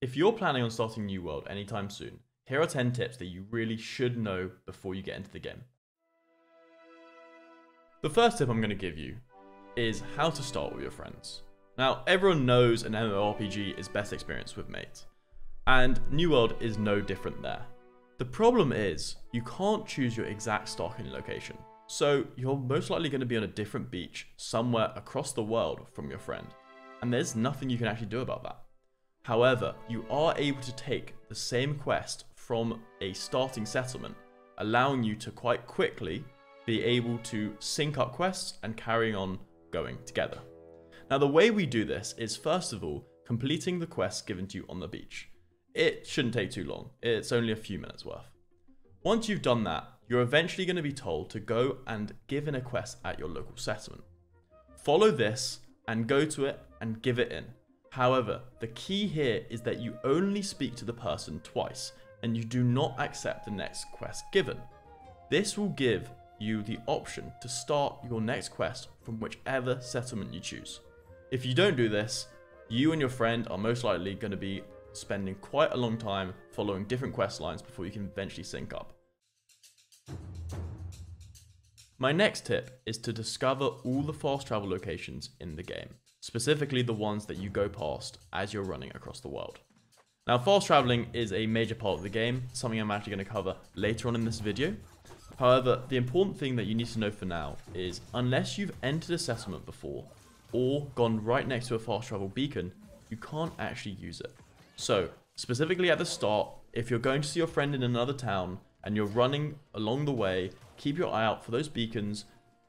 If you're planning on starting New World anytime soon, here are 10 tips that you really should know before you get into the game. The first tip I'm going to give you is how to start with your friends. Now, everyone knows an MMORPG is best experienced with mates, and New World is no different there. The problem is, you can't choose your exact starting location, so you're most likely going to be on a different beach somewhere across the world from your friend, and there's nothing you can actually do about that. However, you are able to take the same quest from a starting settlement, allowing you to quite quickly be able to sync up quests and carry on going together. Now, the way we do this is, first of all, completing the quests given to you on the beach. It shouldn't take too long, it's only a few minutes worth. Once you've done that, you're eventually going to be told to go and give in a quest at your local settlement. Follow this and go to it and give it in. However, the key here is that you only speak to the person twice and you do not accept the next quest given. This will give you the option to start your next quest from whichever settlement you choose. If you don't do this, you and your friend are most likely going to be spending quite a long time following different quest lines before you can eventually sync up. My next tip is to discover all the fast travel locations in the game, specifically the ones that you go past as you're running across the world. Now, fast traveling is a major part of the game, something I'm actually going to cover later on in this video. However, the important thing that you need to know for now is, unless you've entered a settlement before or gone right next to a fast travel beacon, you can't actually use it. So, specifically at the start, if you're going to see your friend in another town and you're running along the way, keep your eye out for those beacons,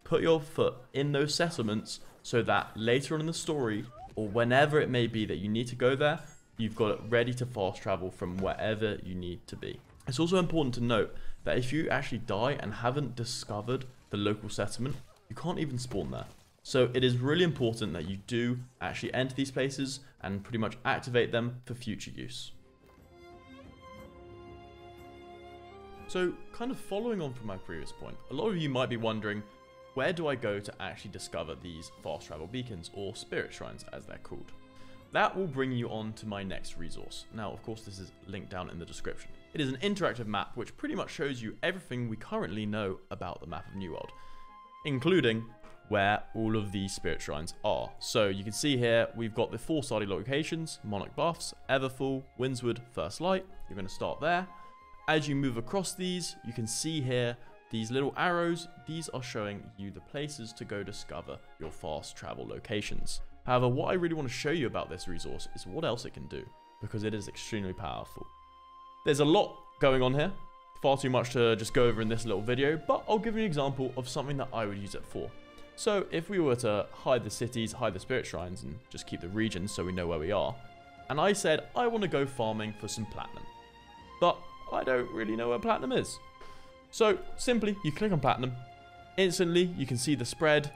put your foot in those settlements so that later on in the story, or whenever it may be that you need to go there, you've got it ready to fast travel from wherever you need to be. It's also important to note that if you actually die and haven't discovered the local settlement, you can't even spawn there. So it is really important that you do actually enter these places and pretty much activate them for future use. So, kind of following on from my previous point, a lot of you might be wondering, where do I go to actually discover these fast travel beacons, or spirit shrines as they're called? That will bring you on to my next resource. Now, of course, this is linked down in the description. It is an interactive map which pretty much shows you everything we currently know about the map of New World, including where all of these spirit shrines are. So you can see here, we've got the 4 starting locations: Monarch Buffs, Everfall, Windswood, First Light. You're going to start there. As you move across these, you can see here these little arrows. These are showing you the places to go discover your fast travel locations. However, what I really want to show you about this resource is what else it can do, because it is extremely powerful. There's a lot going on here, far too much to just go over in this little video, but I'll give you an example of something that I would use it for. So if we were to hide the cities, hide the spirit shrines, and just keep the regions so we know where we are, and I said I want to go farming for some platinum, but I don't really know where platinum is. So simply, you click on platinum, instantly you can see the spread.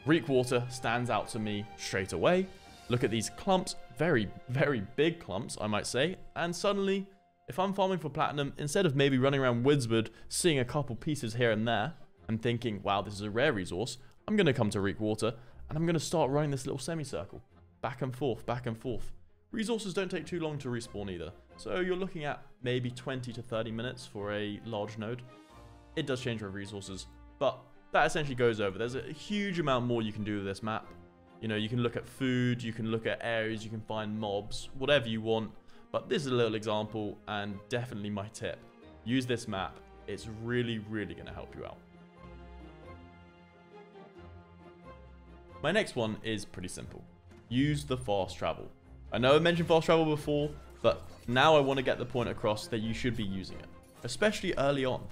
Reekwater stands out to me straight away. Look at these clumps, very, very big clumps, I might say, and suddenly, if I'm farming for platinum, instead of maybe running around Windswood, seeing a couple pieces here and there, and thinking, wow, this is a rare resource, I'm going to come to Reekwater, and I'm going to start running this little semicircle. Back and forth, back and forth. Resources don't take too long to respawn either, so you're looking at maybe 20 to 30 minutes for a large node. It does change with resources, but that essentially goes over. There's a huge amount more you can do with this map. You know, you can look at food, you can look at areas, you can find mobs, whatever you want. But this is a little example, and definitely my tip. Use this map. It's really, really going to help you out. My next one is pretty simple. Use the fast travel. I know I mentioned fast travel before, but now I want to get the point across that you should be using it, especially early on.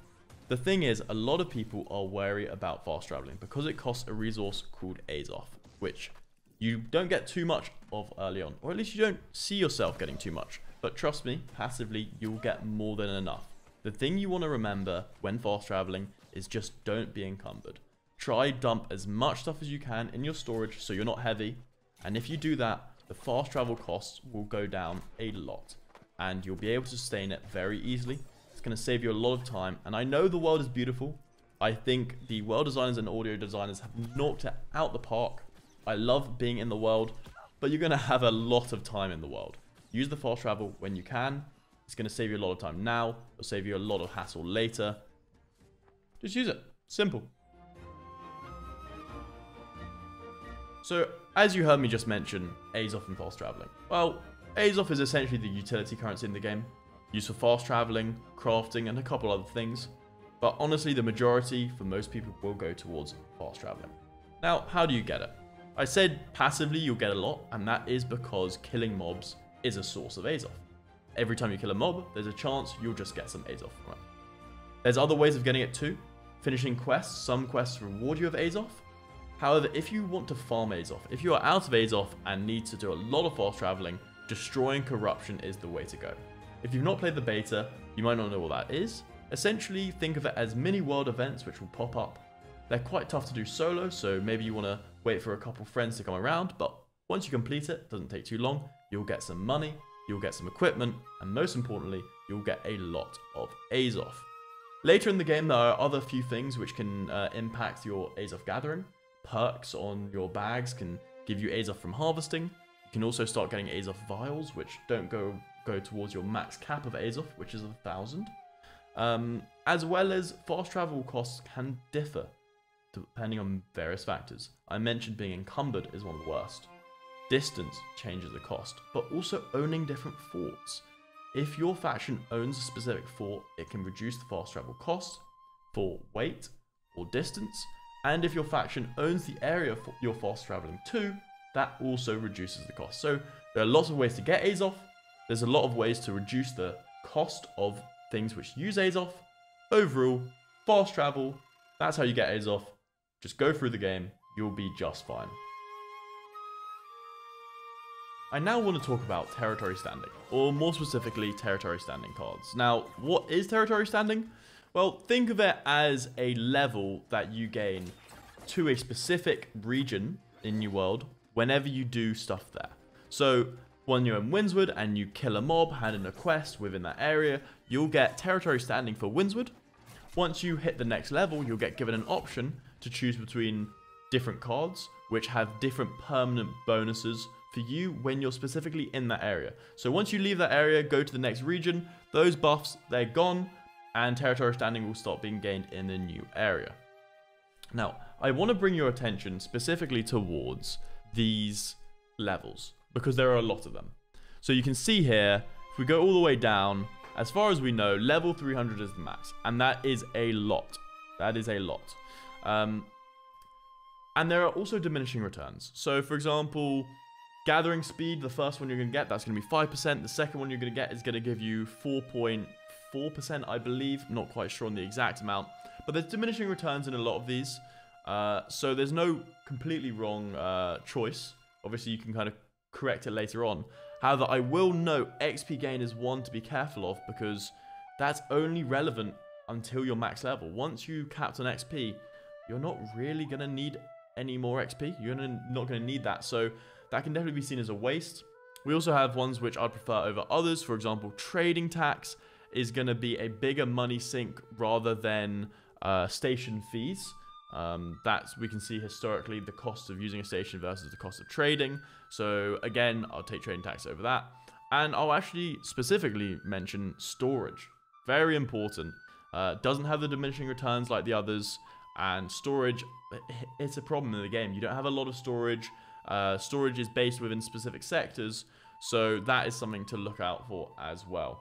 The thing is, a lot of people are wary about fast traveling because it costs a resource called Azoth, which you don't get too much of early on, or at least you don't see yourself getting too much. But trust me, passively, you'll get more than enough. The thing you want to remember when fast traveling is just don't be encumbered. Try dump as much stuff as you can in your storage so you're not heavy, and if you do that, the fast travel costs will go down a lot, and you'll be able to sustain it very easily. It's going to save you a lot of time, and I know the world is beautiful. I think the world designers and audio designers have knocked it out the park. I love being in the world, but you're going to have a lot of time in the world. use the fast travel when you can. It's going to save you a lot of time now. It'll save you a lot of hassle later. Just use it. Simple. So, as you heard me just mention, Azoth and fast traveling. Well, Azoth is essentially the utility currency in the game, used for fast traveling, crafting, and a couple other things. But honestly, the majority, for most people, will go towards fast traveling. Now, how do you get it? I said passively you'll get a lot, and that is because killing mobs is a source of Azoth. Every time you kill a mob, there's a chance you'll just get some Azoth from it. There's other ways of getting it too. Finishing quests, some quests reward you with Azoth. However, if you want to farm Azoth, if you are out of Azoth and need to do a lot of fast traveling, destroying corruption is the way to go. If you've not played the beta, you might not know what that is. Essentially, think of it as mini world events which will pop up. They're quite tough to do solo, so maybe you want to wait for a couple friends to come around, but once you complete it, doesn't take too long, you'll get some money, you'll get some equipment, and most importantly, you'll get a lot of Azoth. Later in the game, there are other few things which can impact your Azoth gathering. Perks on your bags can give you Azoth from harvesting. You can also start getting Azoth vials, which don't go towards your max cap of Azoth, which is 1,000. As well as fast travel costs can differ depending on various factors. I mentioned being encumbered is one of the worst. Distance changes the cost, but also owning different forts. If your faction owns a specific fort, it can reduce the fast travel cost for weight or distance, and if your faction owns the area you're fast traveling to, that also reduces the cost. So there are lots of ways to get Azoth. There's a lot of ways to reduce the cost of things which use Azoth. Overall, fast travel, that's how you get Azoth. Just go through the game, you'll be just fine. I now want to talk about territory standing, or more specifically, territory standing cards. Now, what is territory standing? Well, think of it as a level that you gain to a specific region in New World whenever you do stuff there. So, when you're in Windswood and you kill a mob, hand in a quest within that area, you'll get territory standing for Windswood. Once you hit the next level, you'll get given an option to choose between different cards, which have different permanent bonuses for you when you're specifically in that area. So once you leave that area, go to the next region, those buffs, they're gone, and territory standing will start being gained in the new area. Now, I want to bring your attention specifically towards these levels, because there are a lot of them. So you can see here, if we go all the way down, as far as we know, level 300 is the max, and that is a lot. That is a lot. And there are also diminishing returns. So for example, gathering speed, the first one you're going to get, that's going to be 5%. The second one you're going to get is going to give you 4.4%, I believe. I'm not quite sure on the exact amount. But there's diminishing returns in a lot of these. So there's no completely wrong choice. Obviously, you can kind of correct it later on. However, I will note XP gain is one to be careful of, because that's only relevant until your max level. Once you capped on XP, you're not really going to need any more XP. You're not going to need that. So that can definitely be seen as a waste. We also have ones which I'd prefer over others. For example, trading tax is going to be a bigger money sink rather than station fees. That's, we can see historically the cost of using a station versus the cost of trading. So again, I'll take trading tax over that. And I'll actually specifically mention storage. Very important. Doesn't have the diminishing returns like the others. And storage, it's a problem in the game. You don't have a lot of storage. Storage is based within specific sectors. So that is something to look out for as well.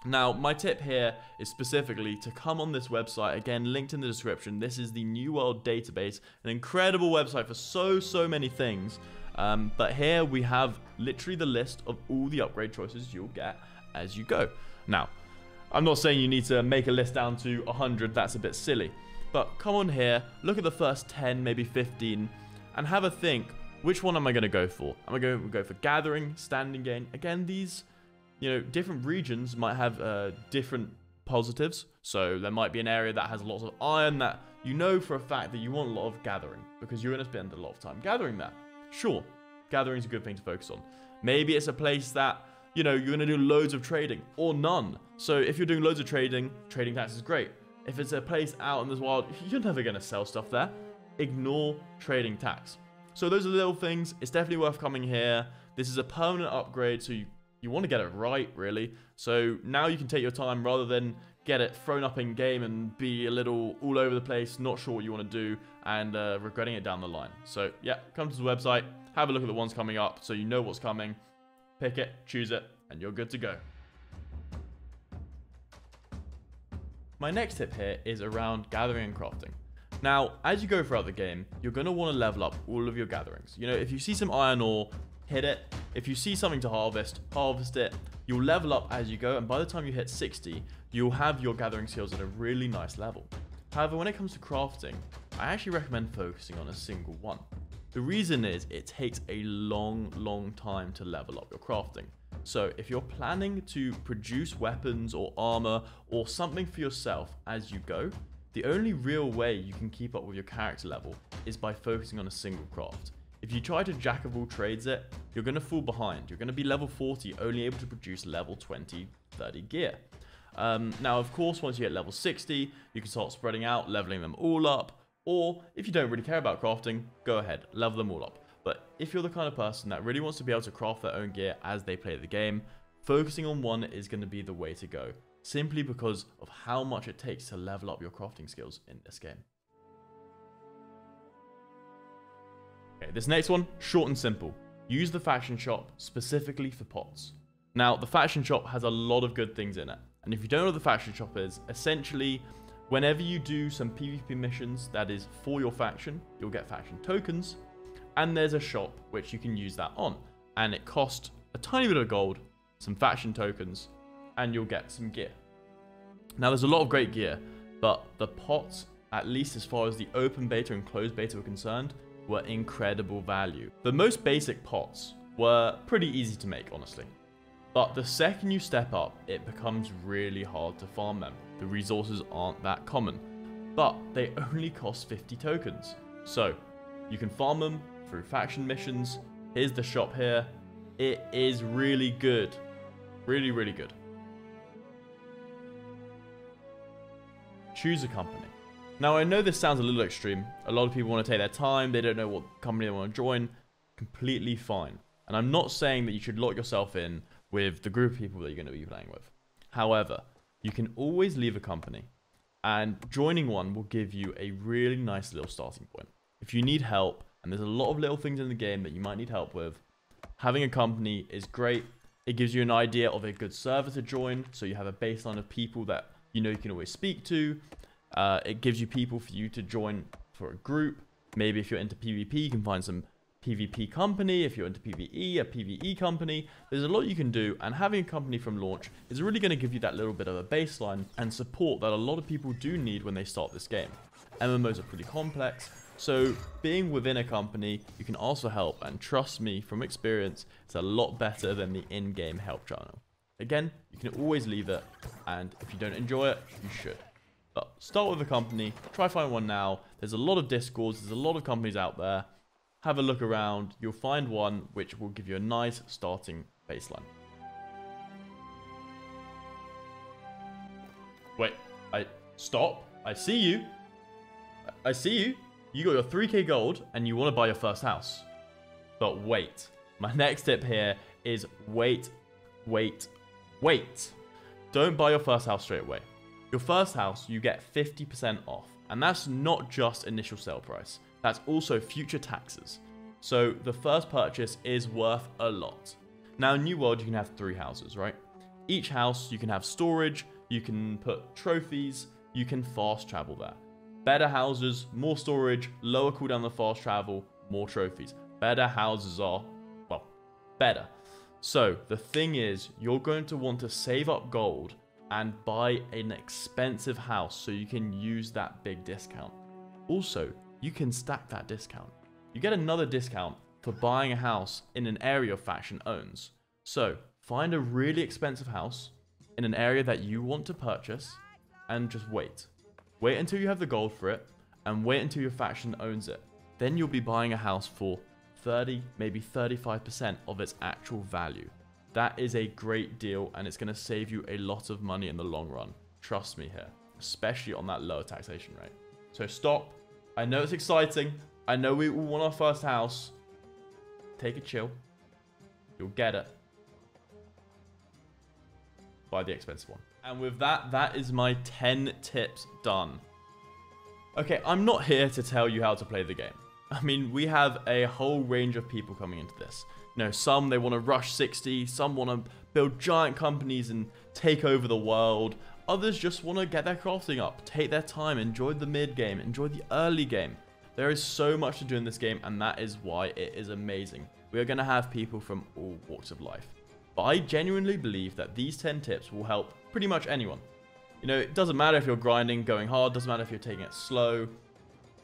Now, my tip here is specifically to come on this website, again, linked in the description. This is the New World Database, an incredible website for so many things. But here we have literally the list of all the upgrade choices you'll get as you go. Now, I'm not saying you need to make a list down to 100, that's a bit silly. But come on here, look at the first 10, maybe 15, and have a think, which one am I going to go for? Am I going to go for gathering, standing gain? Again, these, different regions might have different positives. So there might be an area that has lots of iron that you know for a fact that you want a lot of gathering, because you're going to spend a lot of time gathering that. Sure, gathering is a good thing to focus on. Maybe it's a place that, you're going to do loads of trading, or none. So if you're doing loads of trading, trading tax is great. If it's a place out in this wild, you're never going to sell stuff there. Ignore trading tax. So those are the little things. It's definitely worth coming here. This is a permanent upgrade, so you want to get it right, really. So now you can take your time rather than get it thrown up in game and be a little all over the place, not sure what you want to do, and regretting it down the line. So yeah, come to the website, have a look at the ones coming up so you know what's coming, pick it, choose it, and you're good to go. My next tip here is around gathering and crafting. Now, as you go throughout the game, you're going to want to level up all of your gatherings. You know, if you see some iron ore, hit it. If you see something to harvest, harvest it. You'll level up as you go, and by the time you hit 60, you'll have your gathering skills at a really nice level. However, when it comes to crafting, I actually recommend focusing on a single one. The reason is it takes a long time to level up your crafting. So if you're planning to produce weapons or armor or something for yourself as you go, the only real way you can keep up with your character level is by focusing on a single craft. If you try to jack of all trades it, you're going to fall behind. You're going to be level 40, only able to produce level 20, 30 gear. Now, of course, once you hit level 60, you can start spreading out, leveling them all up. Or if you don't really care about crafting, go ahead, level them all up. But if you're the kind of person that really wants to be able to craft their own gear as they play the game, focusing on one is going to be the way to go, simply because of how much it takes to level up your crafting skills in this game. Okay, this next one, short and simple. Use the faction shop specifically for pots. Now, the faction shop has a lot of good things in it. And if you don't know what the faction shop is, essentially, whenever you do some PvP missions that is for your faction, you'll get faction tokens. And there's a shop which you can use that on. And it costs a tiny bit of gold, some faction tokens, and you'll get some gear. Now, there's a lot of great gear, but the pots, at least as far as the open beta and closed beta were concerned, were incredible value. The most basic pots were pretty easy to make, honestly. But the second you step up, it becomes really hard to farm them. The resources aren't that common, but they only cost 50 tokens. So you can farm them through faction missions. Here's the shop here. It is really good. Really, really good. Choose a company. Now, I know this sounds a little extreme. A lot of people want to take their time. They don't know what company they want to join. Completely fine. And I'm not saying that you should lock yourself in with the group of people that you're going to be playing with. However, you can always leave a company, and joining one will give you a really nice little starting point. If you need help, and there's a lot of little things in the game that you might need help with, having a company is great. It gives you an idea of a good server to join, so you have a baseline of people that you know you can always speak to. It gives you people for you to join for a group. Maybe if you're into PvP, you can find some PvP company. If you're into PvE, a PvE company. There's a lot you can do, and having a company from launch is really going to give you that little bit of a baseline and support that a lot of people do need when they start this game. MMOs are pretty complex, so being within a company, you can also help, and trust me from experience, it's a lot better than the in-game help channel. Again, you can always leave it, and if you don't enjoy it, you should. But start with a company, try find one now. There's a lot of discords, there's a lot of companies out there. Have a look around, you'll find one which will give you a nice starting baseline. Wait, stop. I see you. I see you. You got your 3k gold and you want to buy your first house. But wait. My next tip here is wait. Don't buy your first house straight away. Your first house, you get 50% off. And that's not just initial sale price. That's also future taxes. So the first purchase is worth a lot. Now in New World, you can have 3 houses, right? Each house, you can have storage, you can put trophies, you can fast travel there. Better houses, more storage, lower cooldown of fast travel, more trophies. Better houses are, well, better. So the thing is, you're going to want to save up gold and buy an expensive house so you can use that big discount. Also, you can stack that discount. You get another discount for buying a house in an area your faction owns. So find a really expensive house in an area that you want to purchase and just wait. Wait until you have the gold for it and wait until your faction owns it. Then you'll be buying a house for 30, maybe 35% of its actual value. That is a great deal, and it's going to save you a lot of money in the long run. Trust me here, especially on that lower taxation rate. So stop. I know it's exciting. I know we all want our first house. Take a chill. You'll get it. buy the expensive one. And with that, that is my 10 tips done. Okay, I'm not here to tell you how to play the game. I mean, we have a whole range of people coming into this. You know, some, they want to rush 60, some want to build giant companies and take over the world. Others just want to get their crafting up, take their time, enjoy the mid game, enjoy the early game. There is so much to do in this game, and that is why it is amazing. We are going to have people from all walks of life. But I genuinely believe that these 10 tips will help pretty much anyone. You know, it doesn't matter if you're grinding, going hard, doesn't matter if you're taking it slow.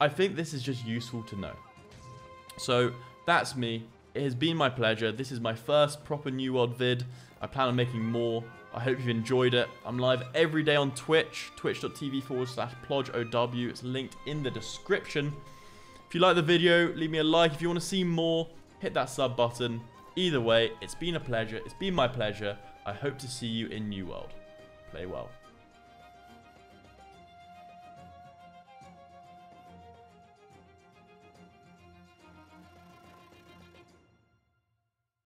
I think this is just useful to know. So, that's me. It has been my pleasure. This is my first proper New World vid. I plan on making more. I hope you've enjoyed it. I'm live every day on Twitch, twitch.tv/PlodgeOW. It's linked in the description. If you like the video, leave me a like. If you want to see more, hit that sub button. Either way, it's been a pleasure. It's been my pleasure. I hope to see you in New World. Play well.